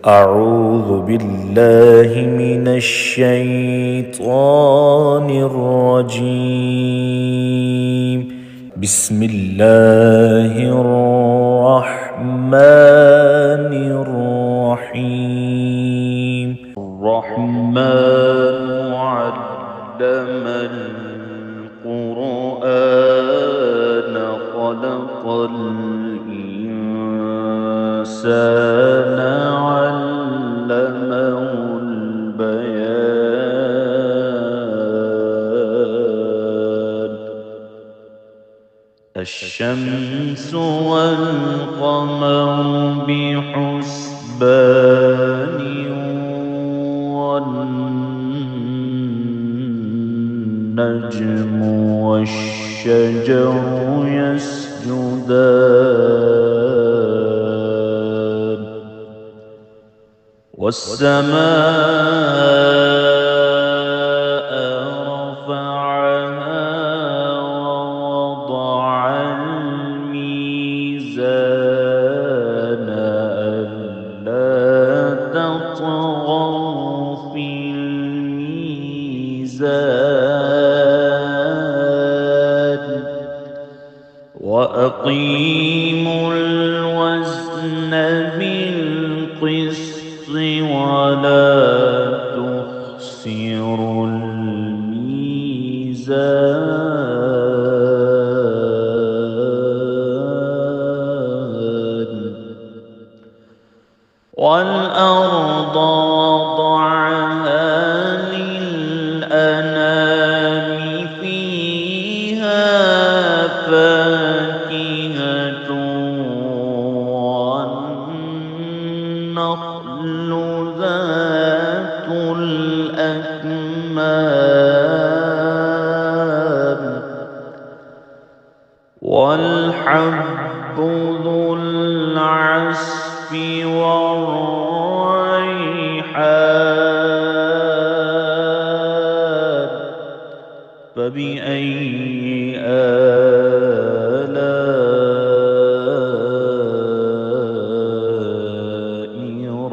أعوذ بالله من الشيطان الرجيم. بسم الله الرحمن الرحيم. الرحمن علم القرآن خلق الإنسان علمه البيان. الشمس والقمر بحسبان والنجم والشجر يسجدان والسماء رفعها ووضع الميزان ألا تطغوا في الميزان وأقيموا الوزن بالقسط ولا تخسروا الميزان والأرض وضعها للأنام فيها فاكهة والنخل ذات الأكمام والحب ذو العصف والريحان. فبأي آلاء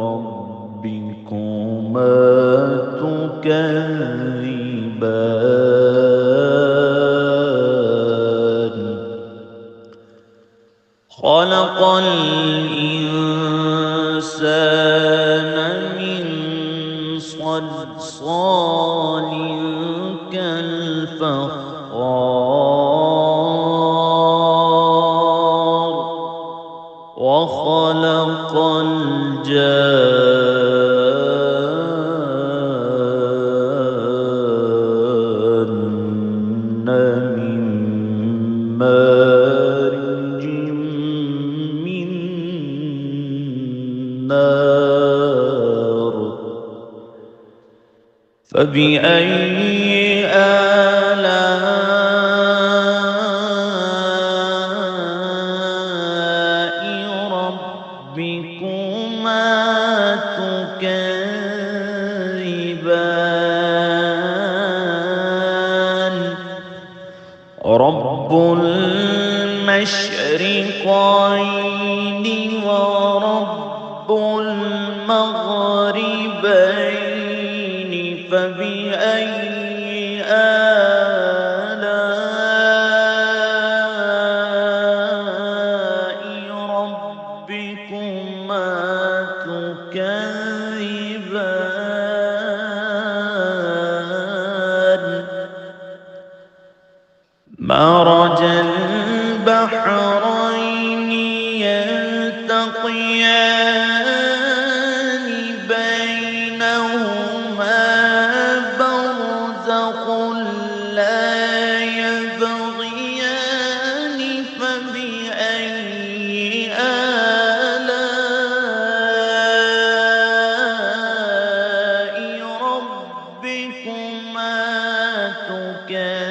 ربكما تكذبان. خلق الإنسان من صلصال كالفخار وخلق الجان من مارج من نار. فبأي آلاء ربكما تكذبان. رب المشرقين ورب المغربين. فبأي آلاء ربكما تكذبان. مرج البحرين يلتقيان بينهما برزخ لا يبغيان. فبأي آلاء ربكما تكذبان.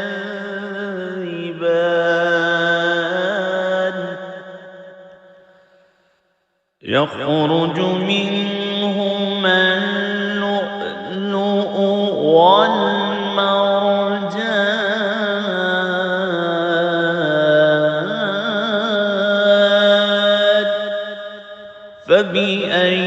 يخرج منهما اللؤلؤ والمرجان. فبأي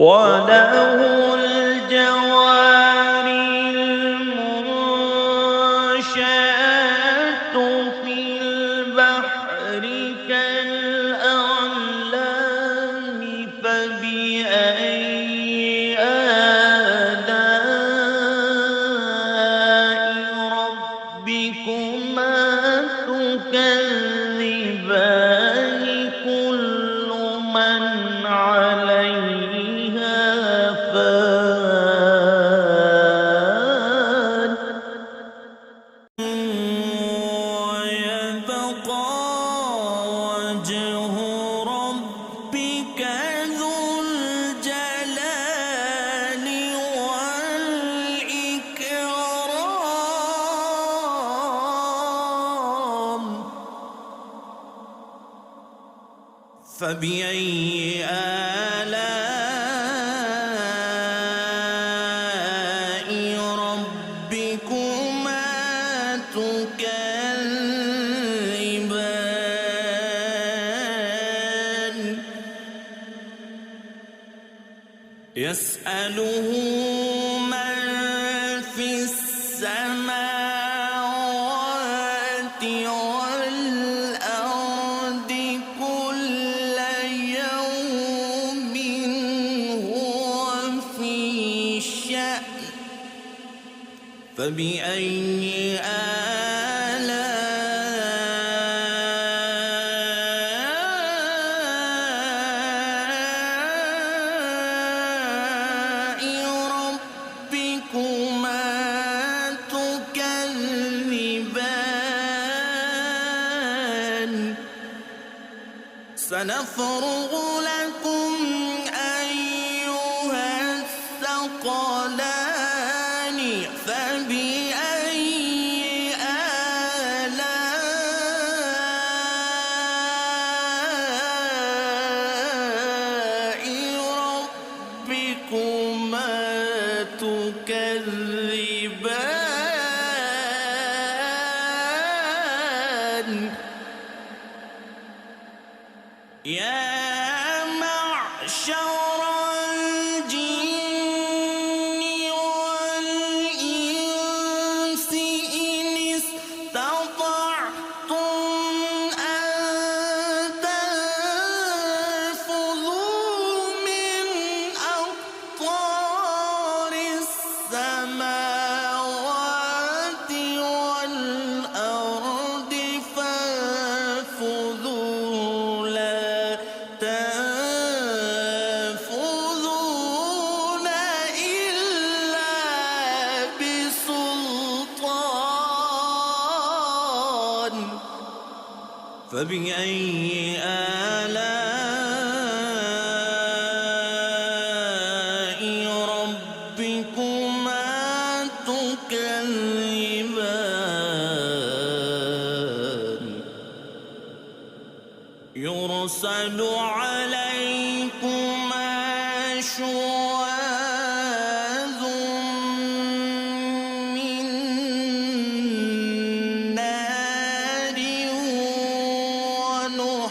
وله الجوار المنشآت في البحر كالأعلام فبأي آلاء ربكما تكذبان كل من عليها فان ويبقى وجه ربك ذو الجلال والإكرام فبأي آلاء ربكما تكذبان يسأله من في السماوات والأرض كل يوم هو في شأن فبأي آلاء ربكما تكذبان سنفرغ لكم أيها الثقلان فبأي آلاء ربكما تكذبان يا معشر الجن والإنس إن استطعتم أن تنفذوا من أقطار السماوات والأرض فانفذوا لا تنفذون إلا بسلطان فبأي آلاء ربكما تكذبان يرسل عليكما شواظ من نار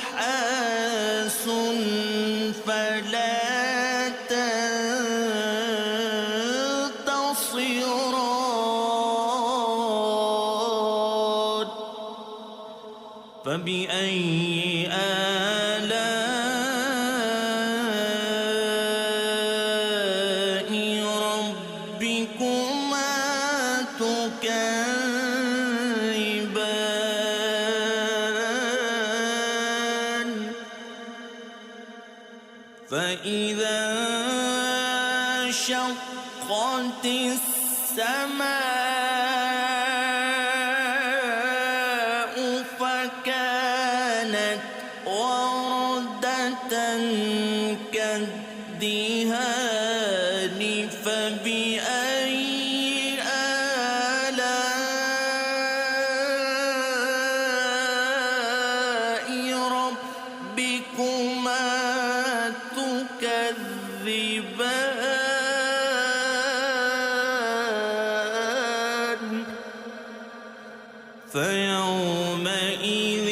ونحاس فلا تنتصران فبأي آلاء ربكما تكذبان فإذا انشقت السماء فكانت وردة كالدهان فبأي آلاء ربكما تكذبان فيومئذ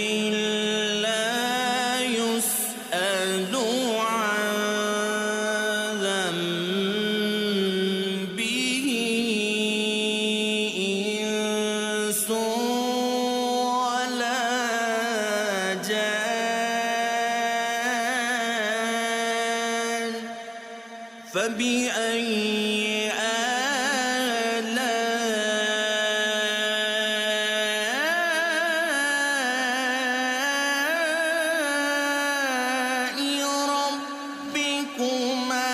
لا يسأل عن فبأي آلاء ربكما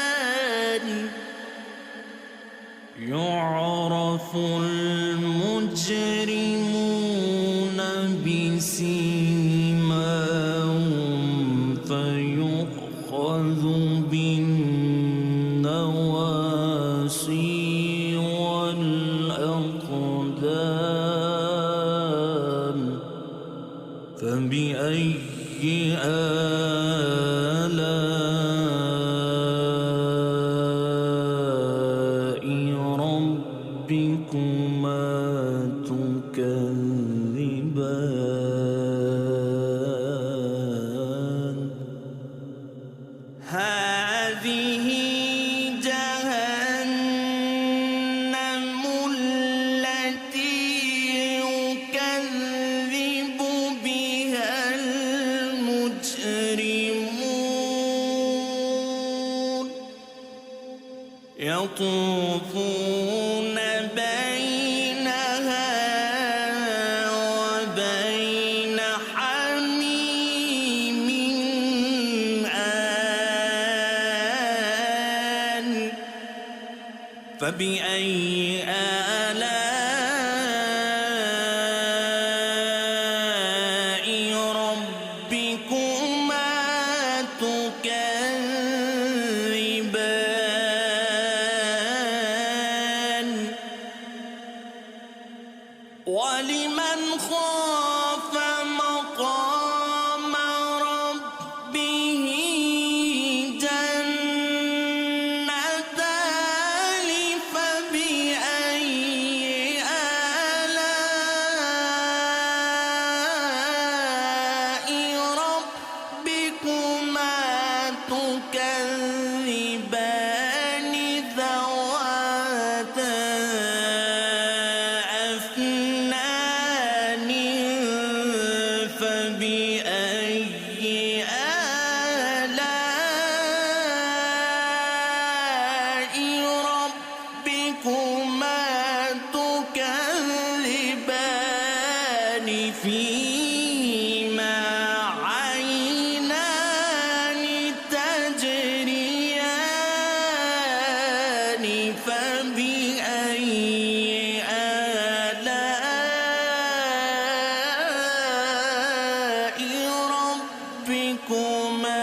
تكذبان يعرف المجرمون بسيماهم فيؤخذ بالنواصي والأقدام فبأي آلاء ربكما تكذبان هذه جهنم التي يكذب بها المجرمون يطوفون بينها وبين حميم آن فبأي آلاء ربكما تكذبان ولمن خاف مقام ربه جنتان فبأي آلاء ربكما تكذبان ذواتا أفنان فبأي آلاء ربكما تكذبان فيهما عينان تجريان فبأي آلاء ربكما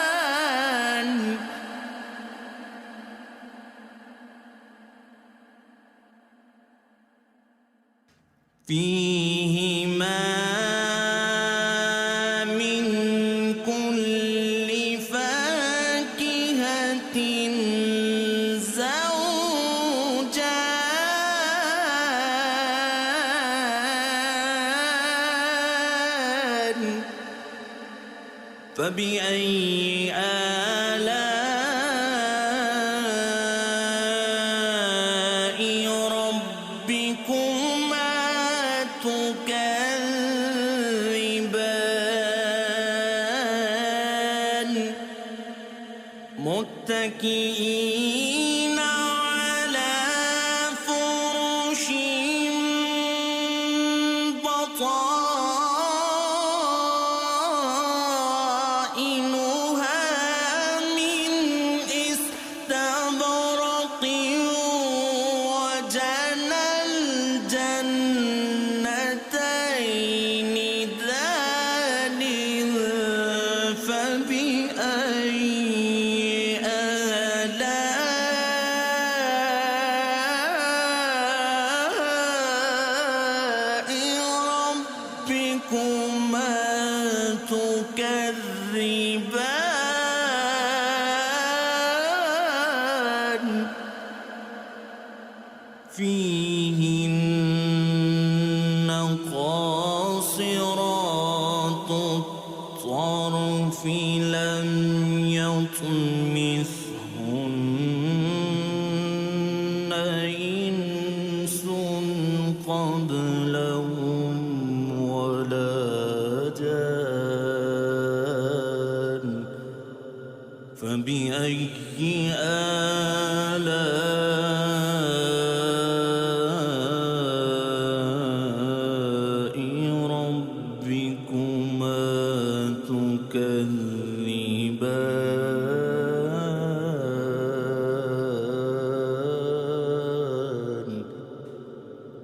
تكذبان فيهما من كل فاكهة زوجان فبأي آلاء ربكما تكذبان متكئين على فرش بطائنها من استبرق وجنى الجنتين دان فبأي آلاء ربكما تكذبان فيهن قاصرات الطرف لم يطمثهن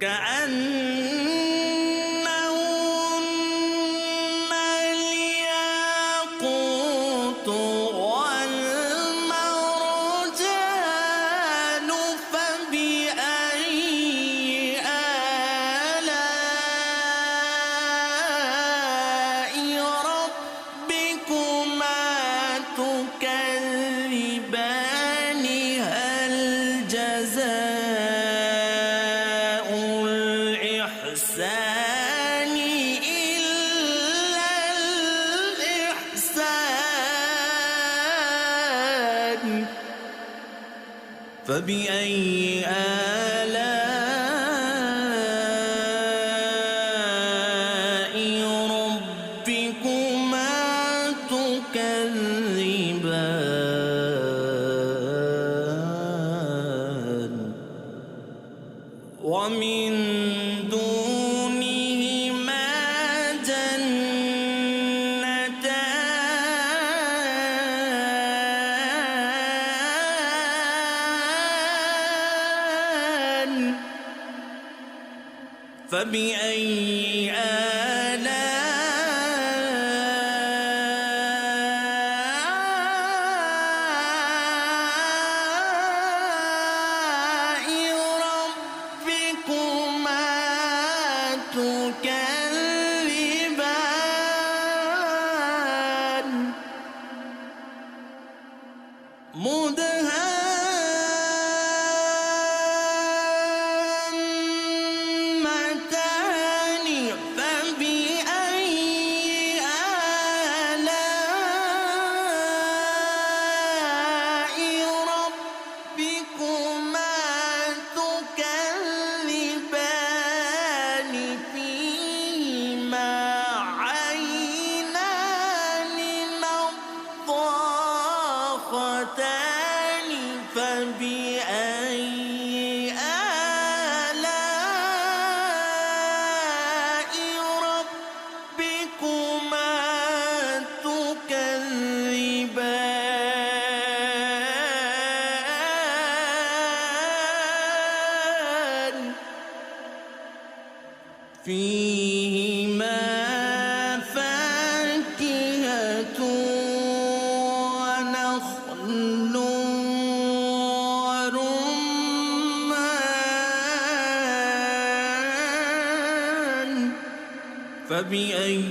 كأنهن الياقوت والمرجان فبأي آلاء ربكما تكذبان هل جزاء الإحسان إلا الإحسان فبأي آلاء ربكما تكذبان ومن دونهما جنتان فبأي آلاء ربكما تكذبان مدهامتان فبأي آلاء ربكما تكذبان فيهما عينان نضاختان فبأي آلاء ربكما تكذبان فيهما فاكهة ونخل ورمان فبأي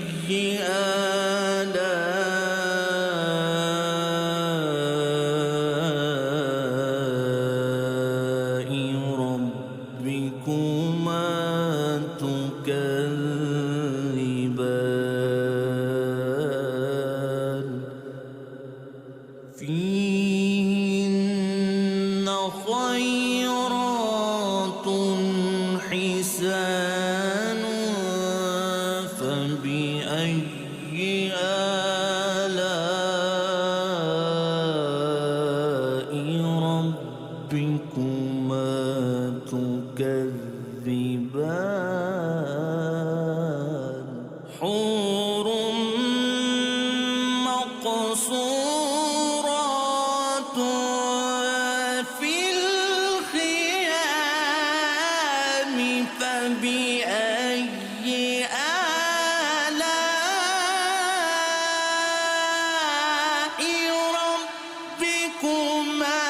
آلاء ربكما تكذبان فيهن خيرات حسان فبأي آلاء ربكما تكذبان حور مقصورات في الخيام فبأي آلاء ربكما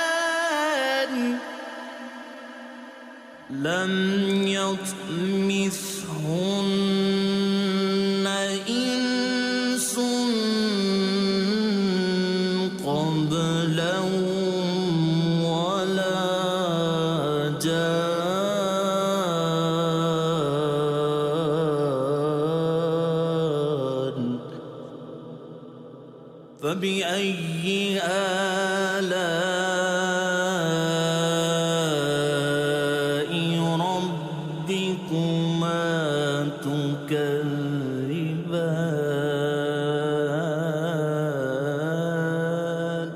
تكذبان لم يطمثهن إنس قبلهم ولا جان فبأي آلاء ربكما تكذبان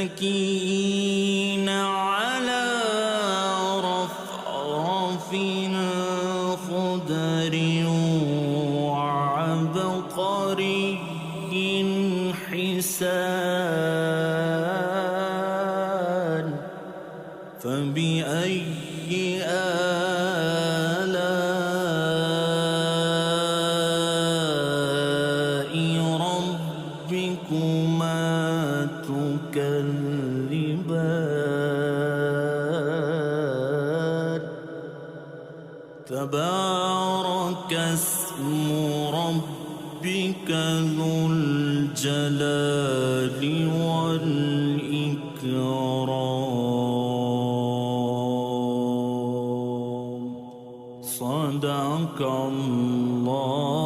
متكئين على رفرف خضر وعبقر تبارك اسم ربك ذو الجلال والإكرام. صدق الله